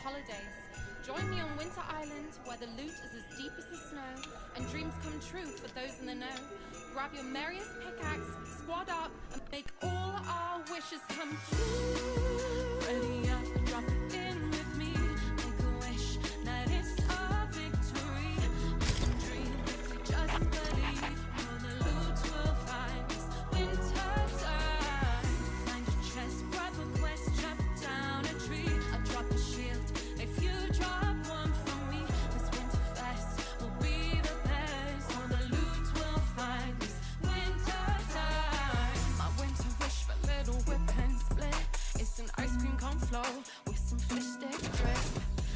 holidays. Join me on Winter Island, where the loot is as deep as the snow, and dreams come true for those in the know. Grab your merriest pickaxe, squad up, and make all our wishes come true. Ready up, drop it in with me. Make a wish that it's our victory. We can dream if we just believe. All the loot we'll find this winter time. Find a chest, grab a quest, chop down a tree. I'll drop a shield if you drop one from me. This winter fest will be the best. All the loot we'll find this winter time. My winter wish for little whip and split. It's an ice cream cone flow with some fish stick drip.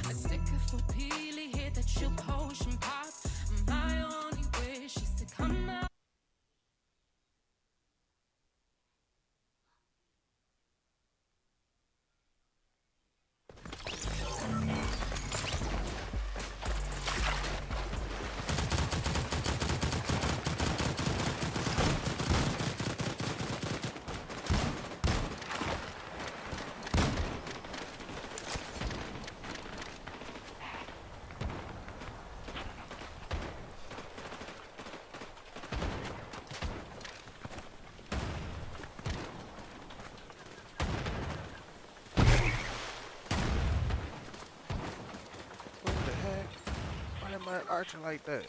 A sticker for Peely, hit that chill potion pop. My only wish is to come out. What the heck? Why am I arching like that?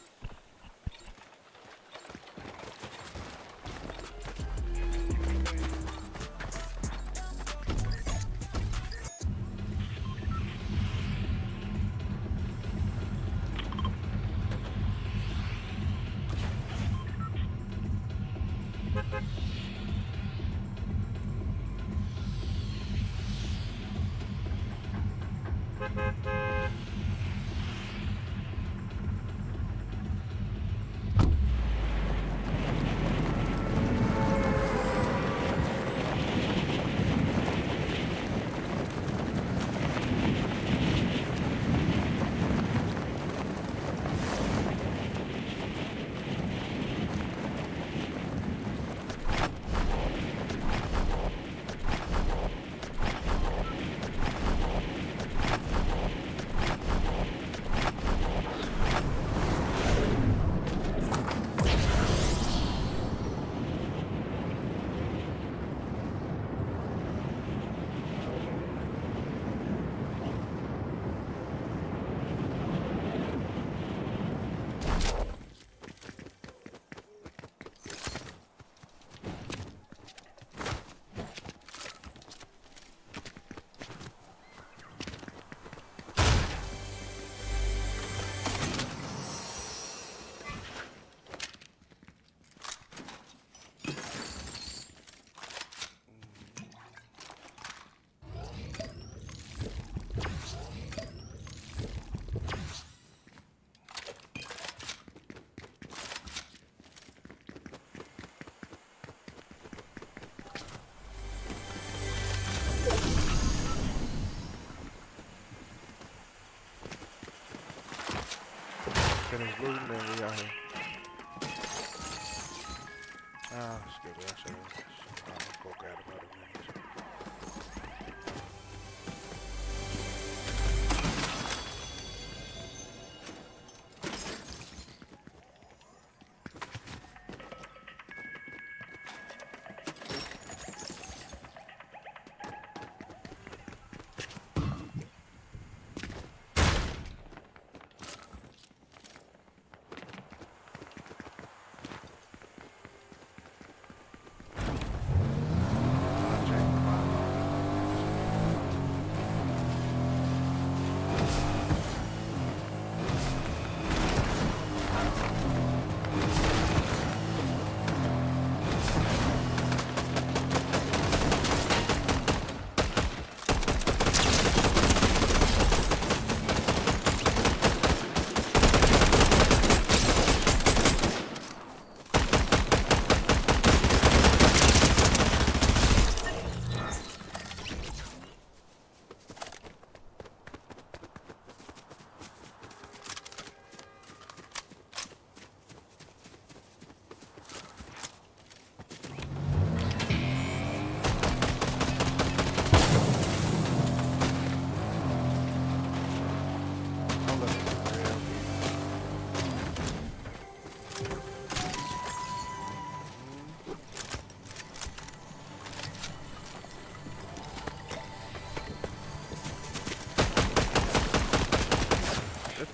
Finish looting and we out here. Ah, skip it. I should go grab another minute.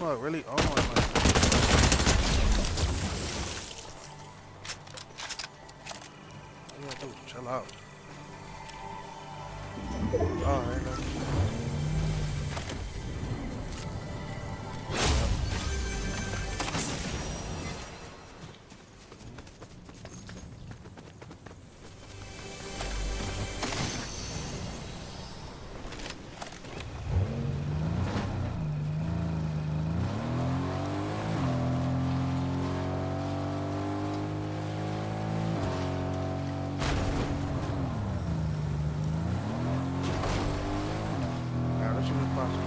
mug really on like that. Yeah, dude, chill out. Oh, ain't nothing. Now, let's see what's possible.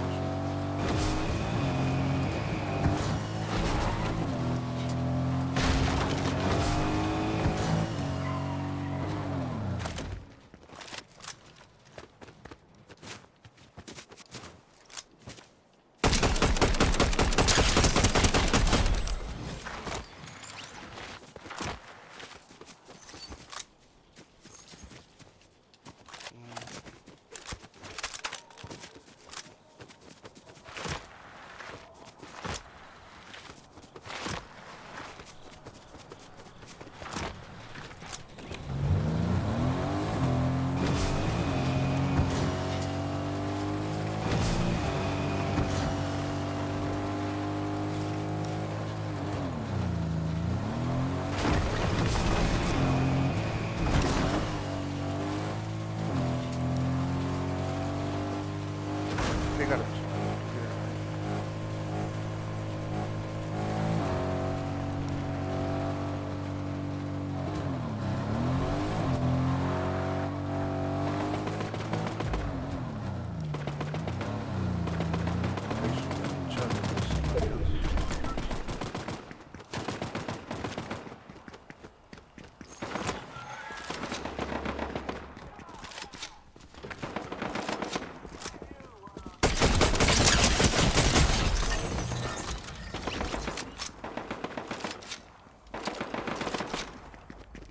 They got it.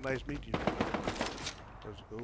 Nice meet you. Let's go.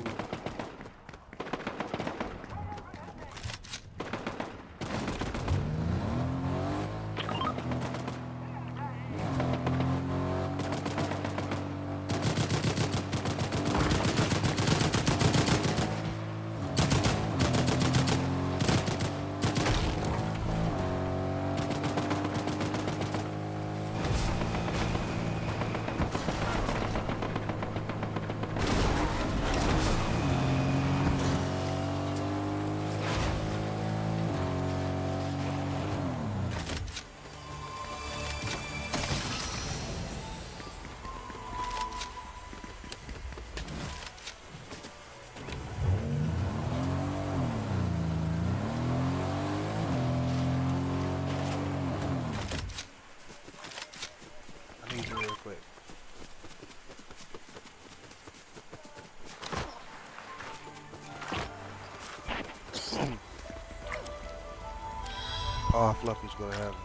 I need you real quick. Oh, Fluffy's gonna have him.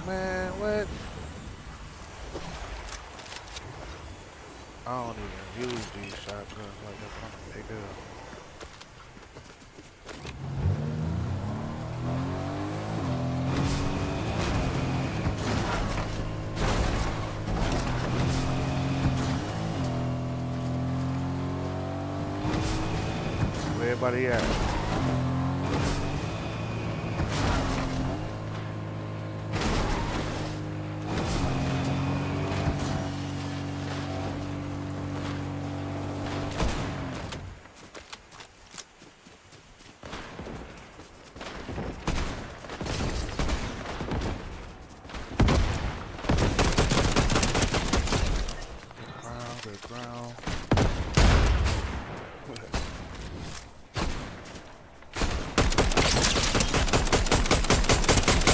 Man, what? I don't even use these shotguns like that, but I'm gonna pick it up. Where everybody at? Ground.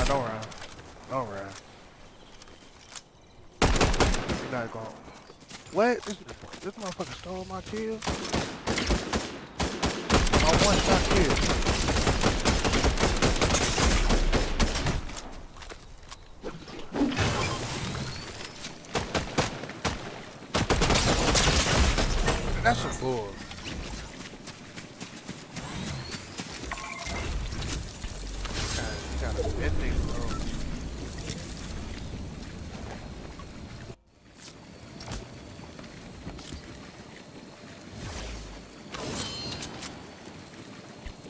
Don't run. Don't run. You're not going. What? This motherfucker stole my kill? one shot kill. That's some bull. You got a mythic, bro.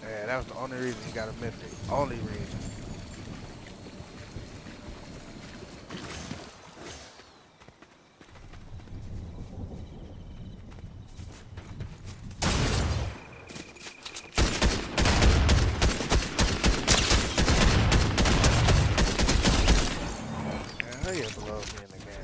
Yeah, that was the only reason he got a mythic. Only reason. Yeah, hell yeah, below me in the game.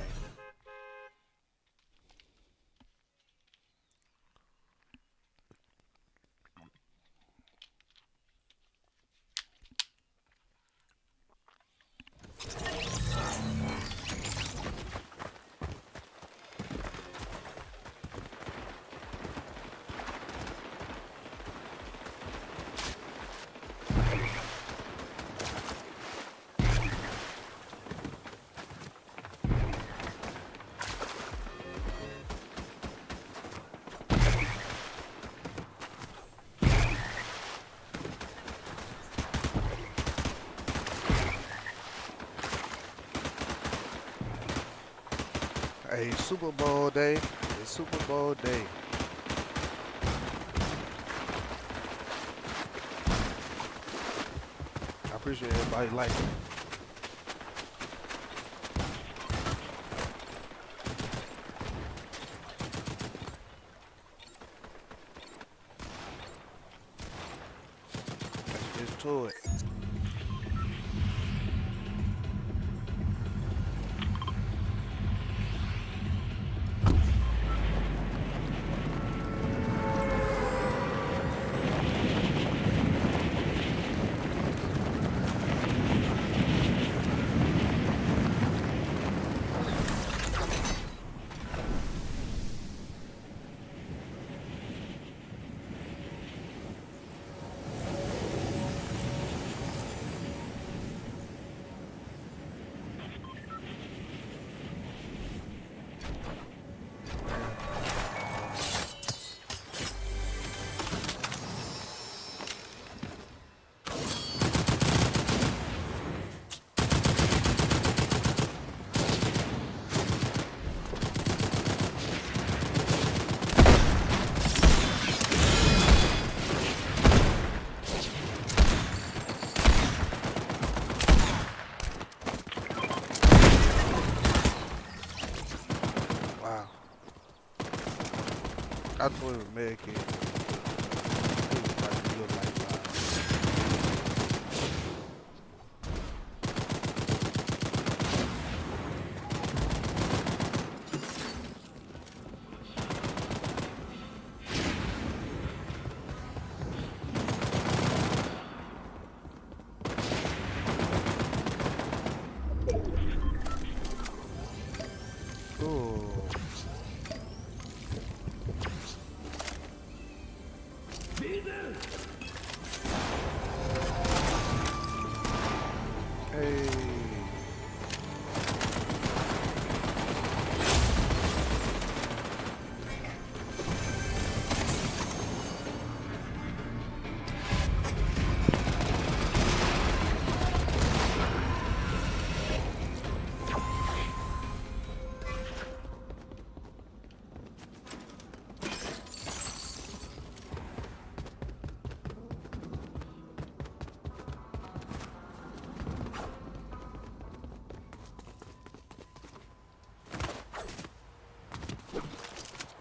Hey, Super Bowl day. It's Super Bowl day. I appreciate everybody liking it. Let's get to it. Wow. I thought it was mad kid. He was about to look like wow. Ooh. Hey.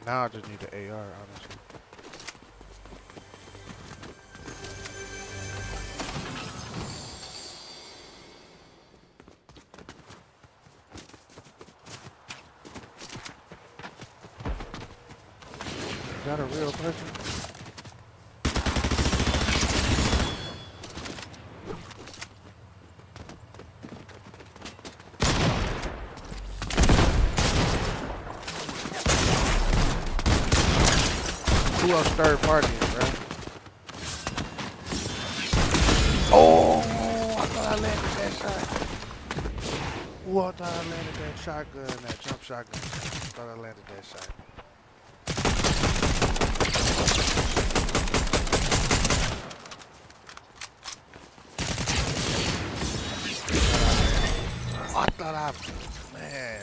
Now I just need the AR, honestly. Is that a real person? Who else third party, bro? landed that shot. Ooh, I thought I landed that shotgun, that jump shotgun. I thought I landed that shot.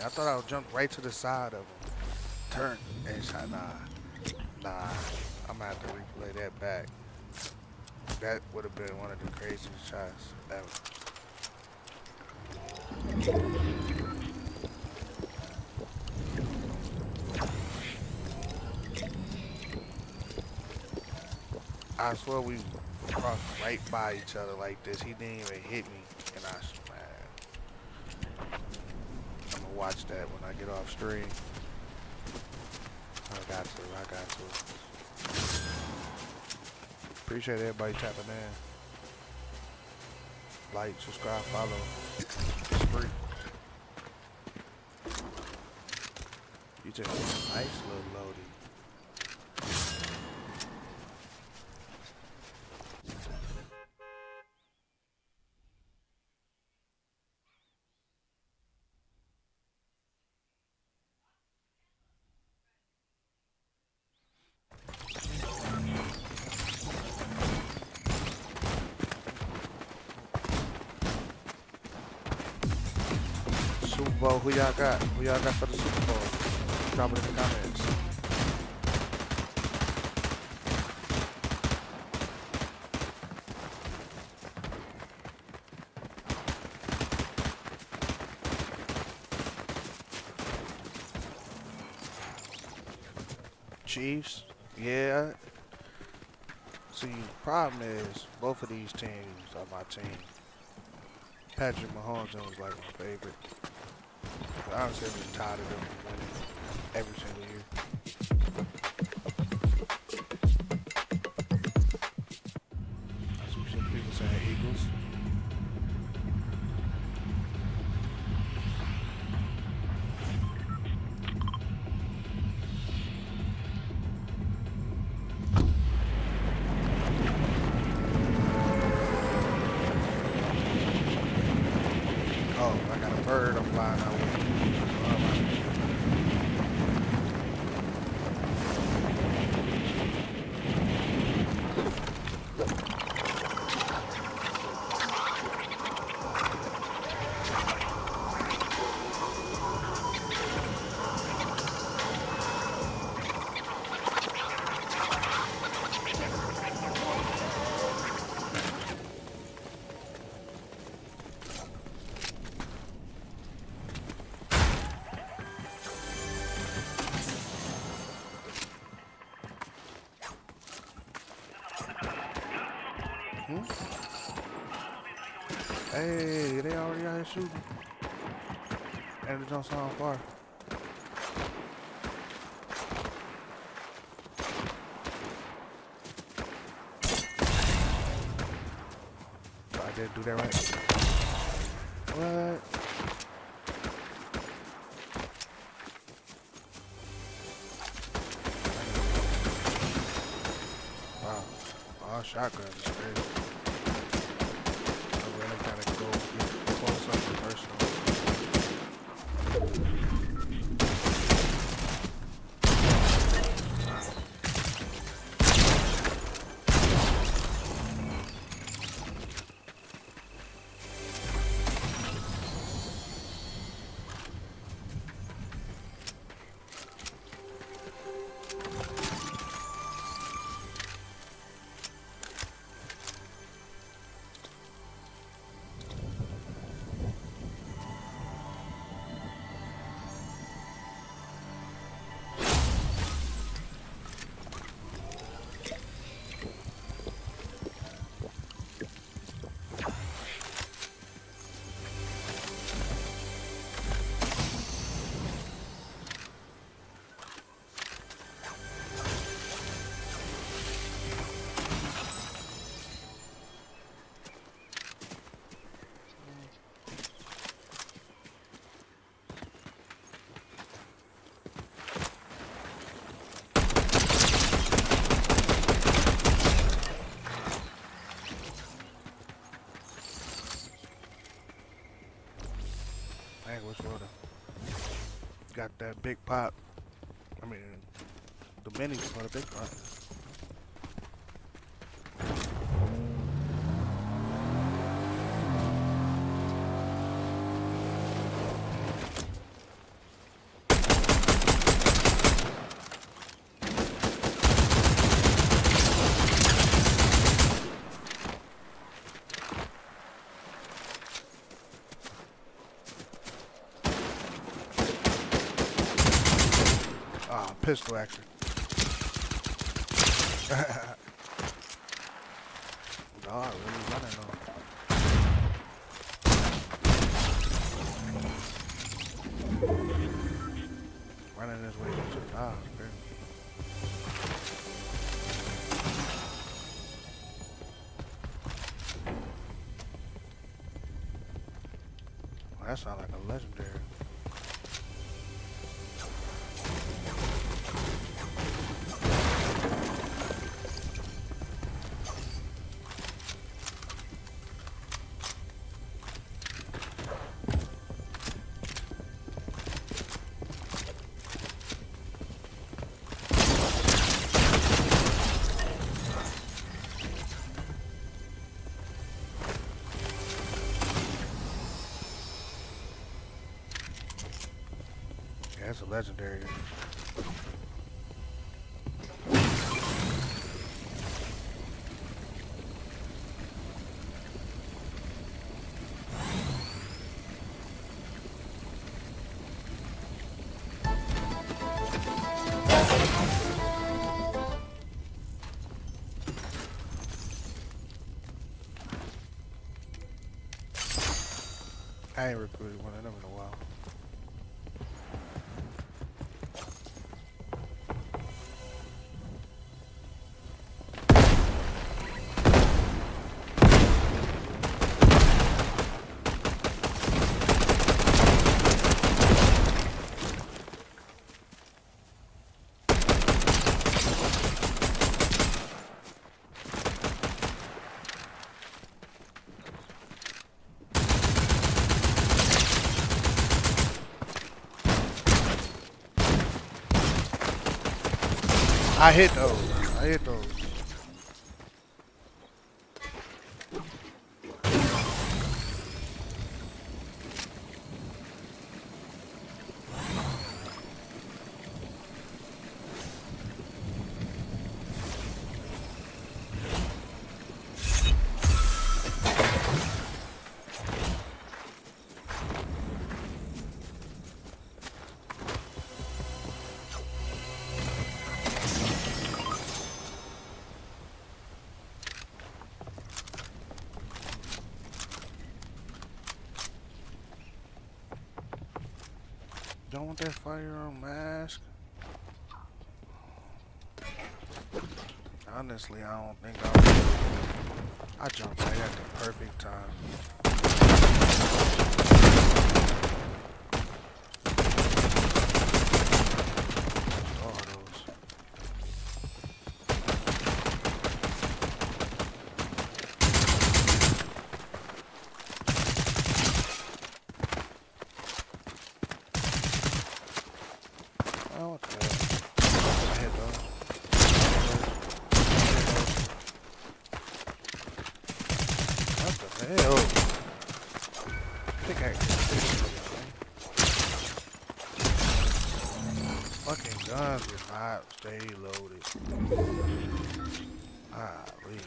I thought I would jump right to the side of him. Turn and shot. Nah. I'm gonna have to replay that back. That would have been one of the craziest shots ever. I swear we crossed right by each other like this. He didn't even hit me, and I smashed. I'm gonna watch that when I get off stream. I got to. Appreciate everybody tapping in. Like, subscribe, follow. It's free. You just get a nice little loading. Super Bowl, who y'all got? Who y'all got for the Super Bowl? Drop it in the comments. Chiefs? Yeah. See, problem is, both of these teams are my team. Patrick Mahomes was like my favorite. But honestly, I'm just tired of them winning every single year. I see some people saying Eagles. Oh, I got a bird I'm flying out with. Hey, they already out here shooting. And it don't sound far. I didn't do that right. What? Wow. All shotguns is crazy. I really gotta go get close up and personal. Language for the got that big pop. I mean, the minis for the big pop. Ah, pistol action. God, really running on. Running this way to the dog, man. Well, that sounds like a legendary. Yeah, it's a legendary. I ain't recruited one of them in a while. I hit those. I hit those. Don't want that firearm mask. Honestly, I don't think I jumped right at the perfect time. All those. Oh, okay. I hit those. What the hell? Pickaxe. Fucking guns is not stay loaded. Golly.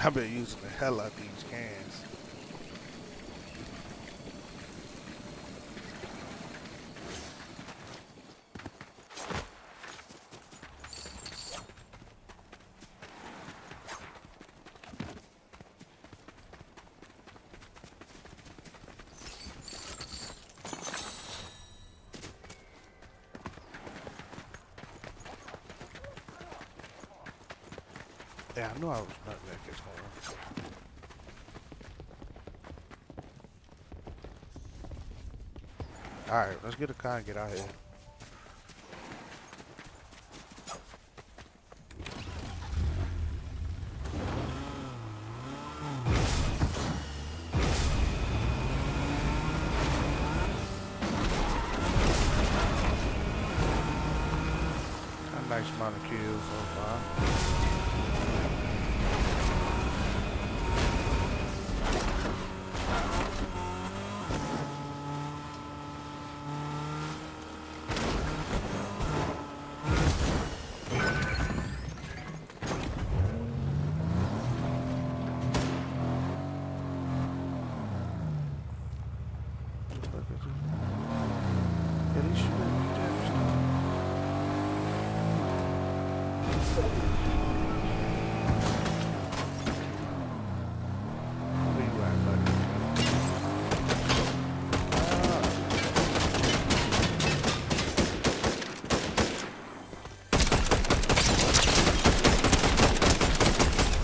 I've been using the hell out of these cans. Yeah, I knew I was not back at home. Alright, let's get a car and get out here. A nice amount of kills so far. Yeah, these shooting me damage now. Where you at, buddy?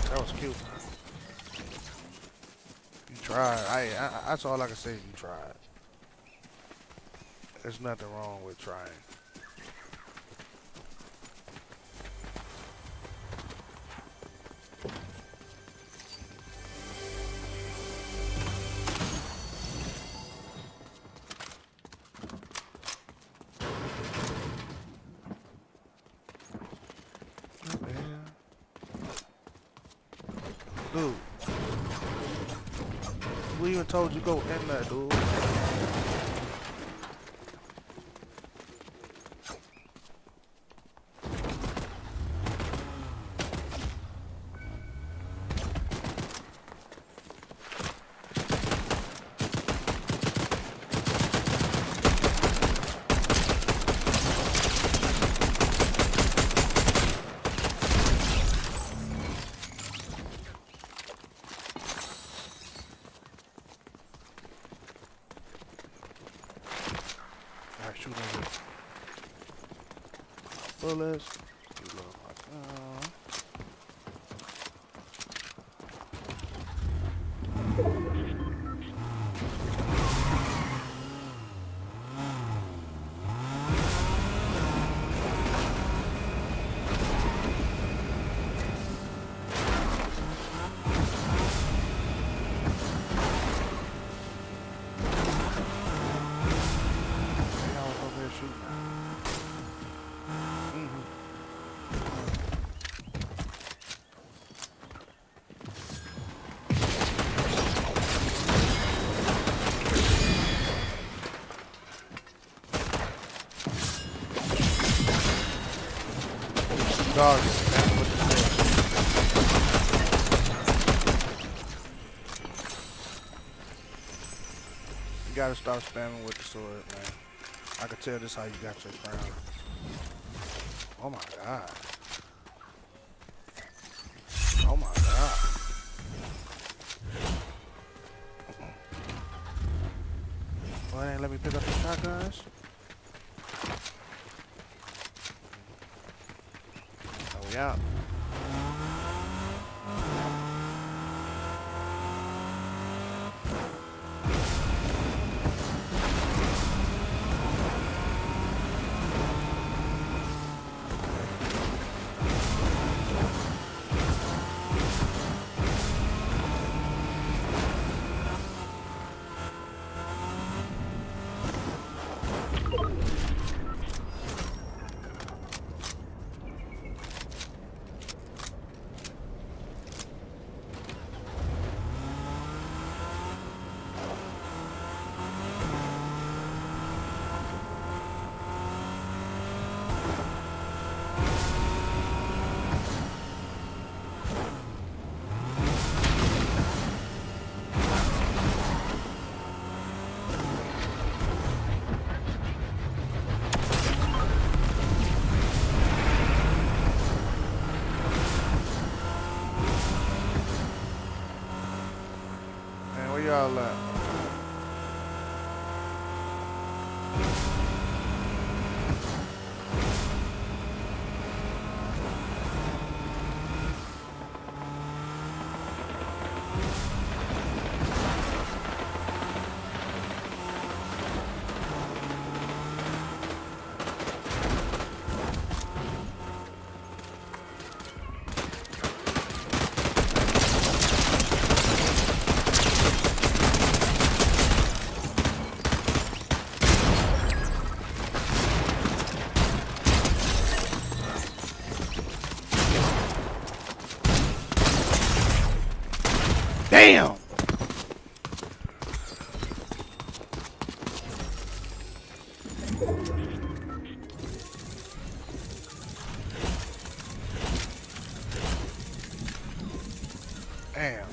That was cute. You tried. That's all I can say. You tried. There's nothing wrong with trying. Dude, who even told you go in there, dude? Alright, shoot over. Bullets. You love my gun. Dog, man, with the sword. You gotta stop spamming with the sword, man. I can tell this how you got your crown. Oh my god. Oh my god. Well, they ain't let me pick up the shotguns. Oh, we out. Where y'all at? Damn! Damn.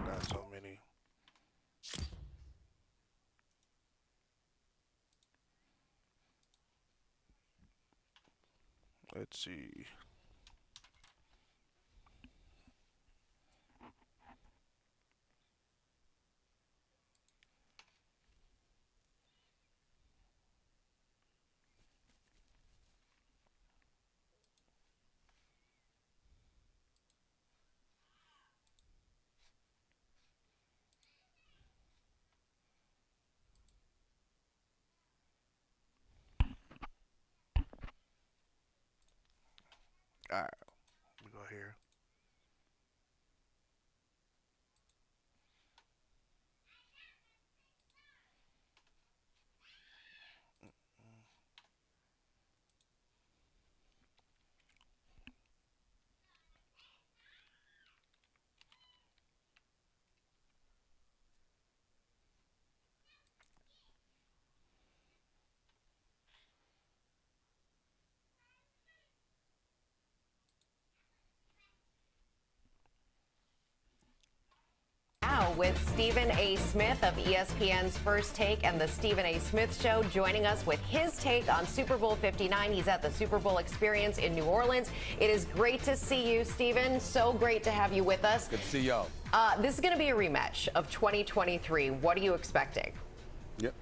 Got so many. Let's see. All right, we go here. Now with Stephen A. Smith of ESPN's First Take and the Stephen A. Smith Show, joining us with his take on Super Bowl 59. He's at the Super Bowl Experience in New Orleans. It is great to see you, Stephen. So great to have you with us. Good to see y'all. This is going to be a rematch of 2023. What are you expecting? Yep.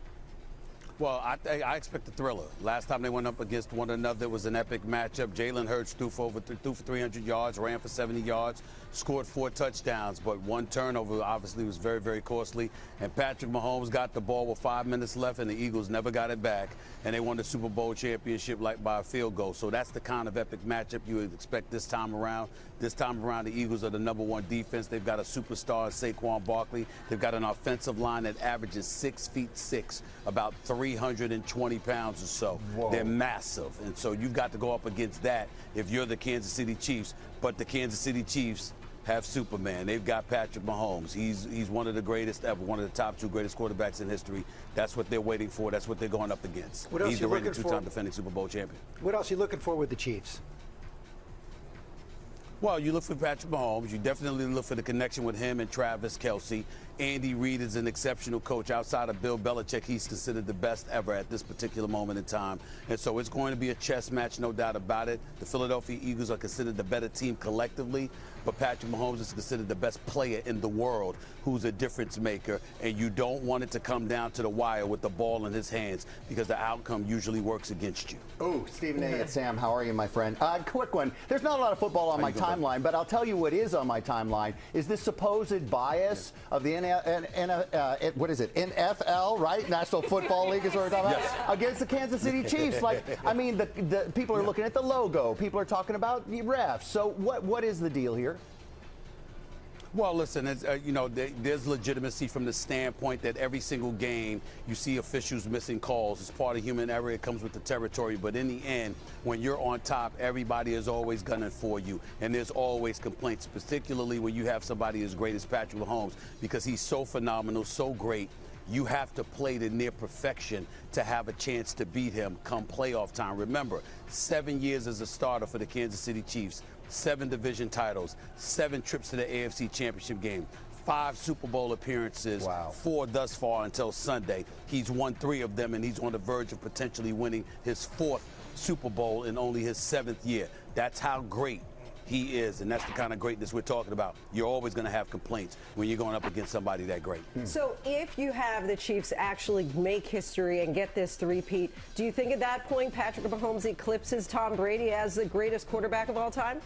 Well, I expect a thriller. Last time they went up against one another, it was an epic matchup. Jalen Hurts threw for 300 yards, ran for 70 yards, scored 4 touchdowns, but one turnover obviously was very, very costly. And Patrick Mahomes got the ball with 5 minutes left, and the Eagles never got it back. And they won the Super Bowl championship like by a field goal. So that's the kind of epic matchup you would expect this time around. This time around, the Eagles are the #1 defense. They've got a superstar, Saquon Barkley. They've got an offensive line that averages 6'6", about 320 pounds or so. Whoa. They're massive. And so you've got to go up against that if you're the Kansas City Chiefs. But the Kansas City Chiefs have Superman. They've got Patrick Mahomes. He's one of the greatest ever, one of the top 2 greatest quarterbacks in history. That's what they're waiting for. That's what they're going up against. What else He's you the reigning looking for? 2-time defending Super Bowl champion. What else are you looking for with the Chiefs? Well, you look for Patrick Mahomes. You definitely look for the connection with him and Travis Kelce. Andy Reid is an exceptional coach. Outside of Bill Belichick, he's considered the best ever at this particular moment in time. And so it's going to be a chess match, no doubt about it. The Philadelphia Eagles are considered the better team collectively, but Patrick Mahomes is considered the best player in the world who's a difference maker. And you don't want it to come down to the wire with the ball in his hands because the outcome usually works against you. Oh, Stephen A. It's Sam. How are you, my friend? Quick one. There's not a lot of football on my timeline, but I'll tell you what is on my timeline is this supposed bias of the NFL, right? National Football League is what we're talking about, against the Kansas City Chiefs. Like, I mean, the people are looking at the logo. People are talking about the refs. So what is the deal here? Well, listen, it's, there's legitimacy from the standpoint that every single game you see officials missing calls. It's part of human error. It comes with the territory. But in the end, when you're on top, everybody is always gunning for you. And there's always complaints, particularly when you have somebody as great as Patrick Mahomes, because he's so phenomenal, so great. You have to play to near perfection to have a chance to beat him come playoff time. Remember, 7 years as a starter for the Kansas City Chiefs, 7 division titles, 7 trips to the AFC Championship game, 5 Super Bowl appearances, 4 thus far until Sunday. He's won 3 of them, and he's on the verge of potentially winning his 4th Super Bowl in only his 7th year. That's how great he is, and that's the kind of greatness we're talking about. You're always going to have complaints when you're going up against somebody that great. So if you have the Chiefs actually make history and get this three-peat, do you think at that point Patrick Mahomes eclipses Tom Brady as the greatest quarterback of all time?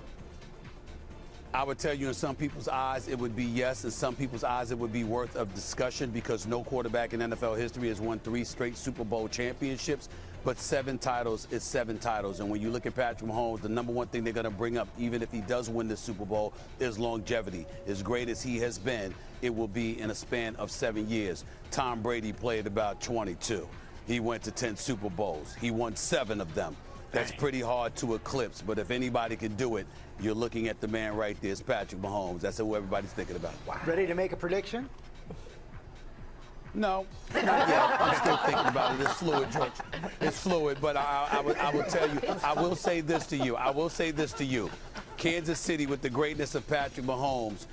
I would tell you in some people's eyes it would be yes, in some people's eyes it would be worth of discussion because no quarterback in NFL history has won 3 straight Super Bowl championships. But 7 titles is 7 titles. And when you look at Patrick Mahomes, the #1 thing they're going to bring up, even if he does win the Super Bowl, is longevity. As great as he has been, it will be in a span of 7 years. Tom Brady played about 22. He went to 10 Super Bowls. He won 7 of them. That's pretty hard to eclipse, but if anybody can do it, you're looking at the man right there. It's Patrick Mahomes. That's who everybody's thinking about. Wow. Ready to make a prediction? No, not yet. I'm still thinking about it. It's fluid, George. It's fluid, but I will tell you, I will say this to you. I will say this to you. Kansas City, with the greatness of Patrick Mahomes,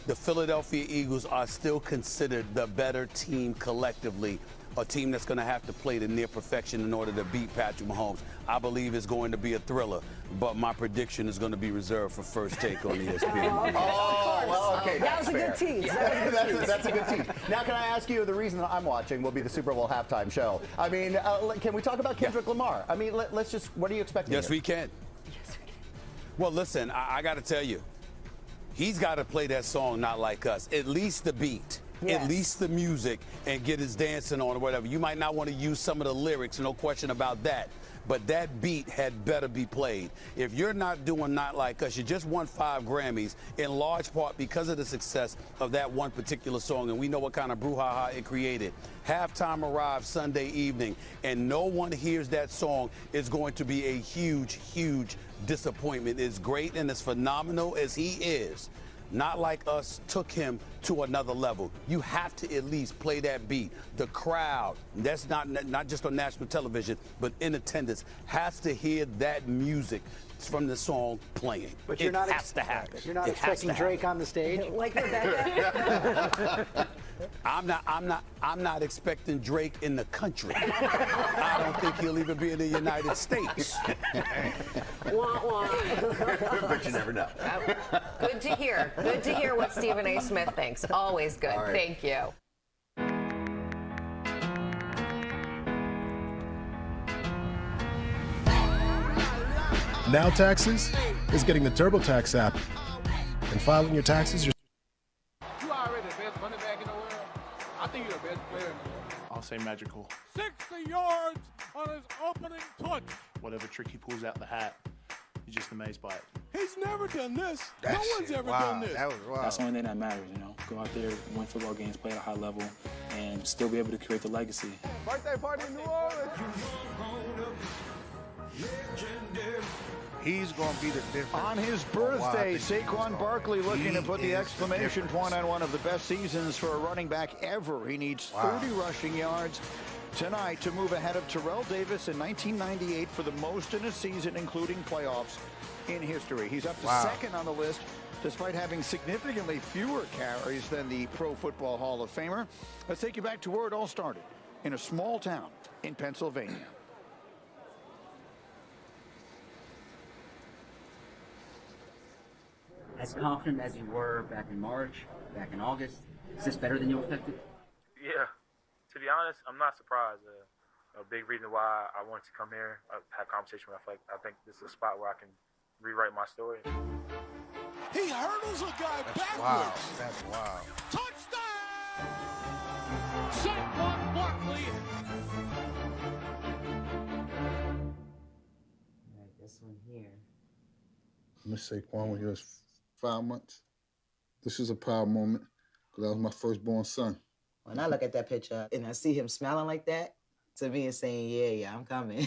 the Philadelphia Eagles are still considered the better team collectively, a team that's going to have to play to near perfection in order to beat Patrick Mahomes. I believe it's going to be a thriller, but my prediction is going to be reserved for First Take on ESPN. Oh, well, okay. That was a good tease. That's a good tease. Now, can I ask you, the reason that I'm watching will be the Super Bowl halftime show. I mean, can we talk about Kendrick Lamar? I mean, let's just, what are you expecting? Yes, we can. Yes, we can. Well, listen, I got to tell you, he's got to play that song Not Like Us, at least the beat. Yes. At least the music, and get his dancing on or whatever. You might not want to use some of the lyrics, no question about that. But that beat had better be played. If you're not doing Not Like Us, you just won 5 Grammys, in large part because of the success of that one particular song, and we know what kind of brouhaha it created. Halftime arrived Sunday evening, and no one hears that song, is going to be a huge, huge disappointment. As great and as phenomenal as he is, Not Like Us took him to another level. You have to at least play that beat. The crowd, that's not just on national television, but in attendance, has to hear that music from the song playing. But you're not has to happen. You're not expecting Drake on the stage? Like Rebecca? I'm not expecting Drake in the country. I don't think he'll even be in the United States. Wah, wah. But you never know. Good to hear. Good to hear what Stephen A. Smith thinks. Always good. Right. Thank you. Now Taxes is getting the TurboTax app and filing your taxes. You already the best running back in the world. I think you're the best player in the world. I'll say magical. 60 yards on his opening touch. Whatever trick he pulls out the hat, you're just amazed by it. He's never done this. That No one's shit, ever wow, done this. That was wild. That's the only thing that matters, you know. Go out there, win football games, play at a high level, and still be able to create the legacy. Birthday party in New Orleans. He's going to be the difference. On his Wow, I birthday, think Saquon Barkley looking to put the exclamation difference. point on one of the best seasons for a running back ever. He needs 30 rushing yards tonight to move ahead of Terrell Davis in 1998 for the most in a season, including playoffs, in history. He's up to second on the list, despite having significantly fewer carries than the Pro Football Hall of Famer. Let's take you back to where it all started, in a small town in Pennsylvania. As confident as you were back in March, back in August, is this better than you expected? Yeah, to be honest, I'm not surprised. A big reason why I wanted to come here, I've had a conversation with I think this is a spot where I can rewrite my story. He hurdles a guy backwards. Wow, that's wild. Touchdown! Saquon Barkley. Right, this one here. I miss Saquon when he was 5 months. This is a proud moment because that was my firstborn son. When I look at that picture and I see him smiling like that, to me it's saying, yeah, I'm coming.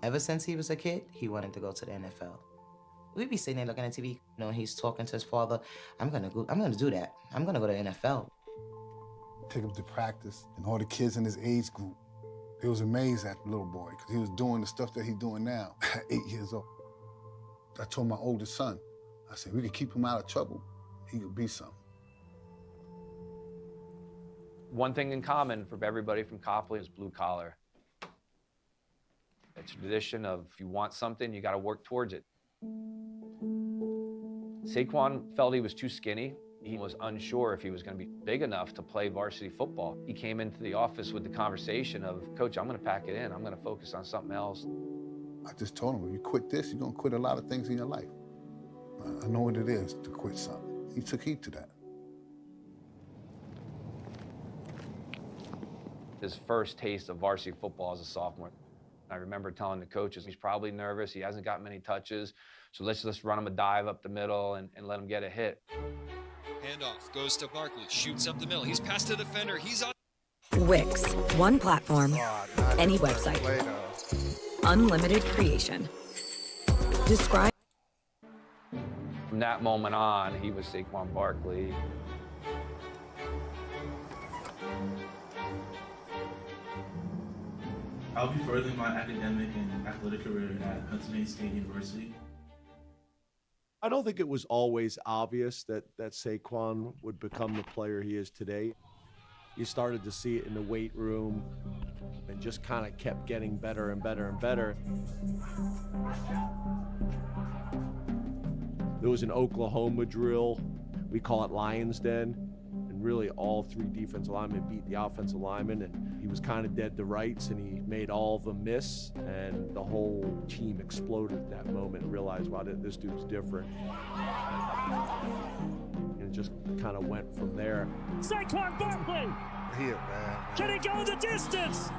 Ever since he was a kid, he wanted to go to the NFL. We'd be sitting there looking at TV, you know, he's talking to his father. I'm gonna do that. I'm gonna go to the NFL. Take him to practice, and all the kids in his age group, they was amazed at the little boy because he was doing the stuff that he's doing now at 8 years old. I told my oldest son, I said, we could keep him out of trouble. He could be something. One thing in common for everybody from Copley is blue collar. It's a tradition of if you want something, you got to work towards it. Saquon felt he was too skinny. He was unsure if he was going to be big enough to play varsity football. He came into the office with the conversation of, Coach, I'm going to pack it in. I'm going to focus on something else. I just told him, if you quit this, you're going to quit a lot of things in your life. I know what it is to quit something. He took heed to that. His first taste of varsity football as a sophomore. I remember telling the coaches, he's probably nervous. He hasn't got many touches. So let's just run him a dive up the middle and let him get a hit. Handoff goes to Barkley, shoots up the middle. He's past the defender. He's on. Wix. One platform. Any website. Unlimited creation. Describe. From that moment on, he was Saquon Barkley. I'll be furthering my academic and athletic career at Pennsylvania State University. I don't think it was always obvious that Saquon would become the player he is today. You started to see it in the weight room and just kind of kept getting better and better and better. There was an Oklahoma drill. We call it Lion's Den. And really all three defensive linemen beat the offensive lineman, and he was kind of dead to rights, and he made all of them miss, and the whole team exploded at that moment and realized, wow, this dude's different. And it just kind of went from there. Saquon Barkley! Here, man. Can he go the distance?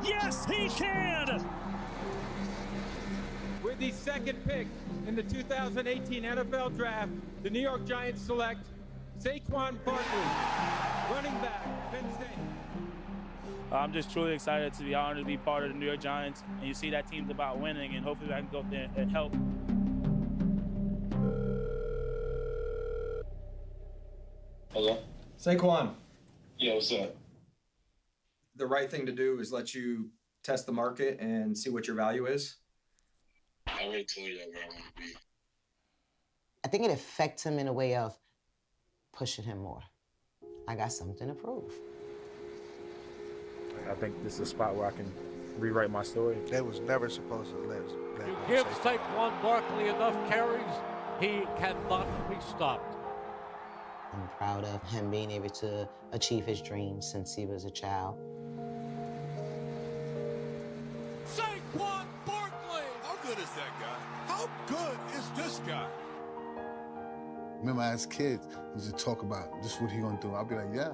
Yes, he can! With the second pick in the 2018 NFL Draft, the New York Giants select Saquon Barkley, running back, Penn State. I'm just truly excited to be honored to be part of the New York Giants. And you see that team's about winning, and hopefully I can go up there and help. Hello? Saquon. Yeah, what's up? The right thing to do is let you test the market and see what your value is. I already told you where I want to be. I think it affects him in a way of pushing him more. I got something to prove. I think this is a spot where I can rewrite my story. They was never supposed to let You give Saquon Barkley enough carries, he cannot be stopped. I'm proud of him being able to achieve his dreams since he was a child. Saquon Barkley! How good is that guy? How good is this guy? Remember, as kids, we used to talk about this is what he gonna do. I'll be like, yeah,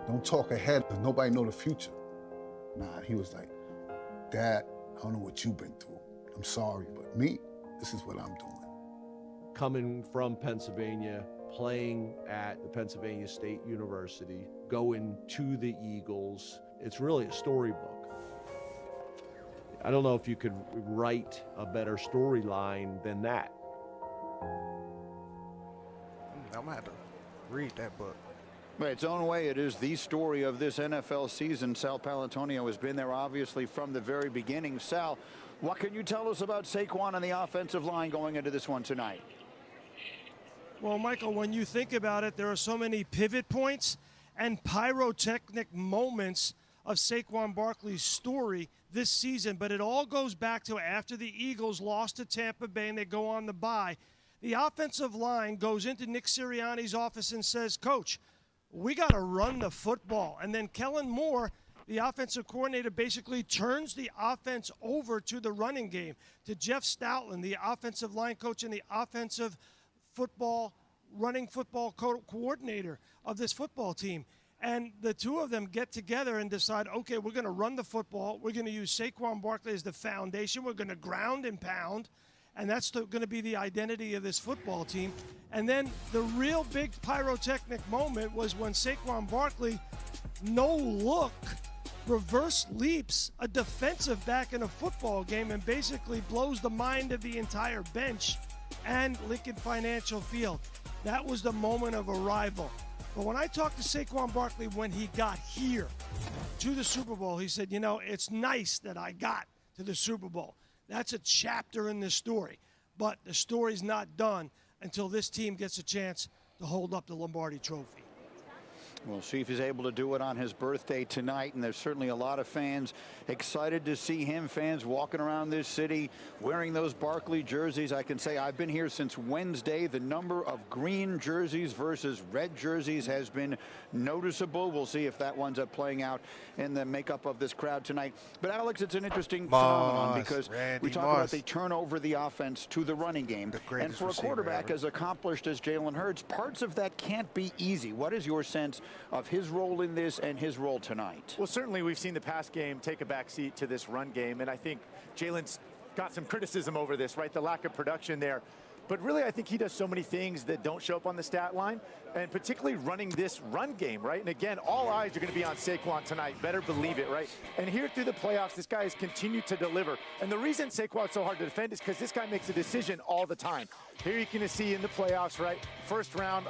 don't talk ahead, because nobody know the future. Nah, he was like, Dad, I don't know what you've been through. I'm sorry, but me, this is what I'm doing. Coming from Pennsylvania, playing at the Pennsylvania State University, going to the Eagles, it's really a storybook. I don't know if you could write a better storyline than that. I'm gonna have to read that book. In its own way, it is the story of this NFL season. Sal Palantonio has been there, obviously, from the very beginning. Sal, what can you tell us about Saquon and the offensive line going into this one tonight? Well, Michael, when you think about it, there are so many pivot points and pyrotechnic moments of Saquon Barkley's story this season, but it all goes back to after the Eagles lost to Tampa Bay and they go on the bye. The offensive line goes into Nick Sirianni's office and says, Coach, we got to run the football. And then Kellen Moore, the offensive coordinator, basically turns the offense over to the running game, to Jeff Stoutland, the offensive line coach and the offensive running football coordinator of this football team. And the two of them get together and decide, okay, we're going to run the football. We're going to use Saquon Barkley as the foundation. We're going to ground and pound. And that's going to be the identity of this football team. And then the real big pyrotechnic moment was when Saquon Barkley, no look, reverse leaps a defensive back in a football game and basically blows the mind of the entire bench and Lincoln Financial Field. That was the moment of arrival. But when I talked to Saquon Barkley when he got here to the Super Bowl, he said, you know, it's nice that I got to the Super Bowl. That's a chapter in this story. But the story's not done until this team gets a chance to hold up the Lombardi Trophy. We'll see if he's able to do it on his birthday tonight, and there's certainly a lot of fans excited to see him, fans walking around this city wearing those Barkley jerseys. I can say I've been here since Wednesday. The number of green jerseys versus red jerseys has been noticeable. We'll see if that winds up playing out in the makeup of this crowd tonight. But, Alex, it's an interesting phenomenon because we talk about they turn over the offense to the running game. And for a quarterback as accomplished as Jalen Hurts, parts of that can't be easy. What is your sense of his role in this and his role tonight? Well, certainly we've seen the pass game take a backseat to this run game, and I think Jalen's got some criticism over this, right? The lack of production there. But really, I think he does so many things that don't show up on the stat line, and particularly running this run game, right? And again, all eyes are going to be on Saquon tonight. Better believe it, right? And here through the playoffs, this guy has continued to deliver. And the reason Saquon's so hard to defend is because this guy makes a decision all the time. Here you can see in the playoffs, right? First round,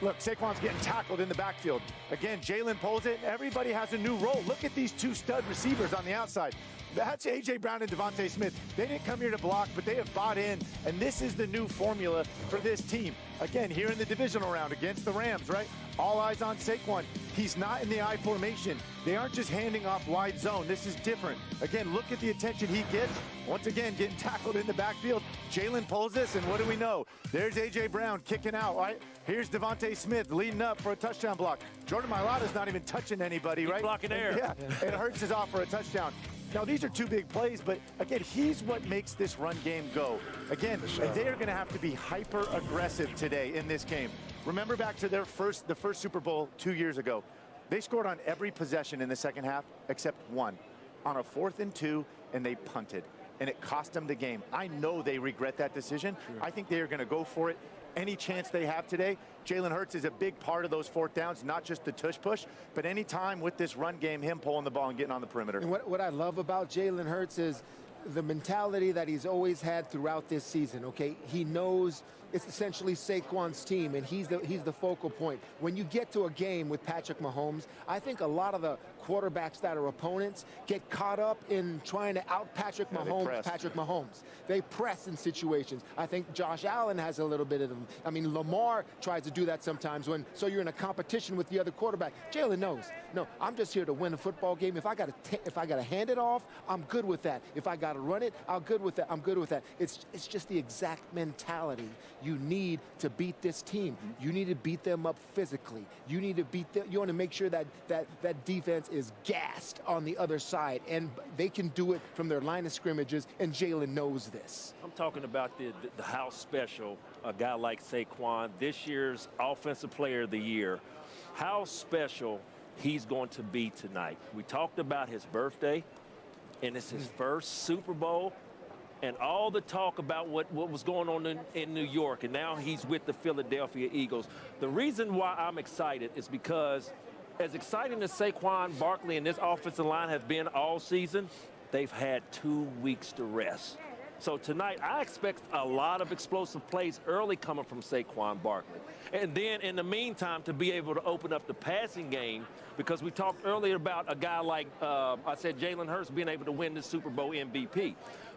look, Saquon's getting tackled in the backfield. Again, Jalen pulls it. Everybody has a new role. Look at these two stud receivers on the outside. That's A.J. Brown and Devontae Smith. They didn't come here to block, but they have bought in, and this is the new formula for this team. Again, here in the divisional round against the Rams, right? All eyes on Saquon. He's not in the I formation. They aren't just handing off wide zone. This is different. Again, look at the attention he gets. Once again, getting tackled in the backfield. Jalen pulls this, and what do we know? There's A.J. Brown kicking out, right? Here's Devontae Smith leading up for a touchdown block. Jordan Mailata's not even touching anybody, right? Blocking air. Yeah, and Hurts is off for a touchdown. Now, these are two big plays, but again, he's what makes this run game go. Again, they are going to have to be hyper-aggressive today in this game. Remember back to the first Super Bowl 2 years ago. They scored on every possession in the second half except one. On a 4th and 2, and they punted. And it cost them the game. I know they regret that decision. Sure. I think they are going to go for it any chance they have today. Jalen Hurts is a big part of those 4th downs, not just the tush push, but any time with this run game, him pulling the ball and getting on the perimeter. And what I love about Jalen Hurts is the mentality that he's always had throughout this season, okay? He knows it's essentially Saquon's team, and he's the focal point. When you get to a game with Patrick Mahomes, I think a lot of the quarterbacks that are opponents get caught up in trying to out Patrick Mahomes. They press in situations. I think Josh Allen has a little bit of them. I mean, Lamar tries to do that sometimes so you're in a competition with the other quarterback. Jalen knows, no, I'm just here to win a football game. If I got to hand it off, I'm good with that. If I got to run it, I'm good with that. It's just the exact mentality you need to beat this team. You need to beat them up physically. You need to beat them. You want to make sure that defense is gassed on the other side, and they can do it from their line of scrimmages, and Jalen knows this. I'm talking about the house special, a guy like Saquon, this year's Offensive Player of the Year, how special he's going to be tonight. We talked about his birthday, and it's his first Super Bowl, and all the talk about what was going on in New York, and now he's with the Philadelphia Eagles. The reason why I'm excited is because as exciting as Saquon Barkley and this offensive line has been all season, they've had 2 weeks to rest. So tonight, I expect a lot of explosive plays early coming from Saquon Barkley. And then in the meantime, to be able to open up the passing game, because we talked earlier about a guy like, I said, Jalen Hurts being able to win the Super Bowl MVP.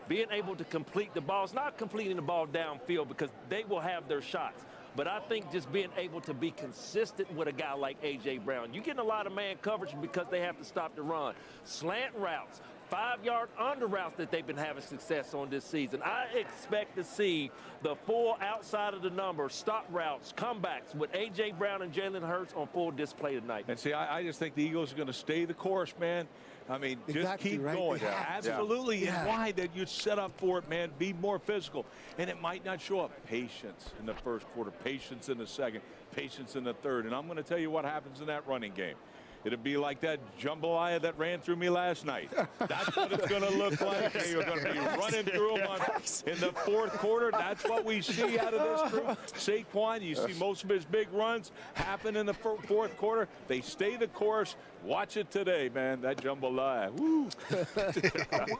Being able to complete the balls, not completing the ball downfield because they will have their shots. But I think just being able to be consistent with a guy like A.J. Brown. You're getting a lot of man coverage because they have to stop the run. Slant routes, 5-yard under routes that they've been having success on this season. I expect to see the full outside of the number, stop routes, comebacks with A.J. Brown and Jalen Hurts on full display tonight. And see, I just think the Eagles are going to stay the course, man. I mean, just keep going. Absolutely. And why that you set up for it, man. Be more physical. And it might not show up. Patience in the first quarter, patience in the second, patience in the third. And I'm going to tell you what happens in that running game. It'll be like that jambalaya that ran through me last night. That's what it's going to look like. You're going to be running through them in the fourth quarter. That's what we see out of this group. Saquon, you see most of his big runs happen in the fourth quarter. They stay the course. Watch it today, man. That jambalaya. Woo.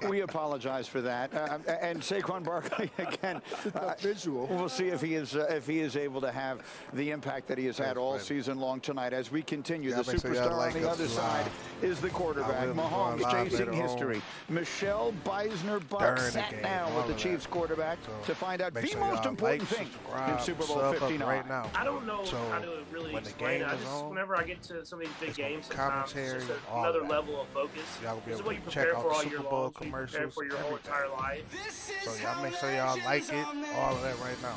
We apologize for that. And Saquon Barkley, again, visual. We'll see if he is able to have the impact that he has had all season long tonight as we continue. The superstar on the other side is the quarterback. Mahomes chasing history. Michelle Beisner-Buck sat down with the Chiefs quarterback to find out the most important thing in Super Bowl 59. Right now. I don't know how to really explain it. Whenever I get to some of these big games, sometimes it's just another level of focus. This is what you prepare for all year long. You prepare for your whole entire life. So y'all make sure y'all like it. All of that right now.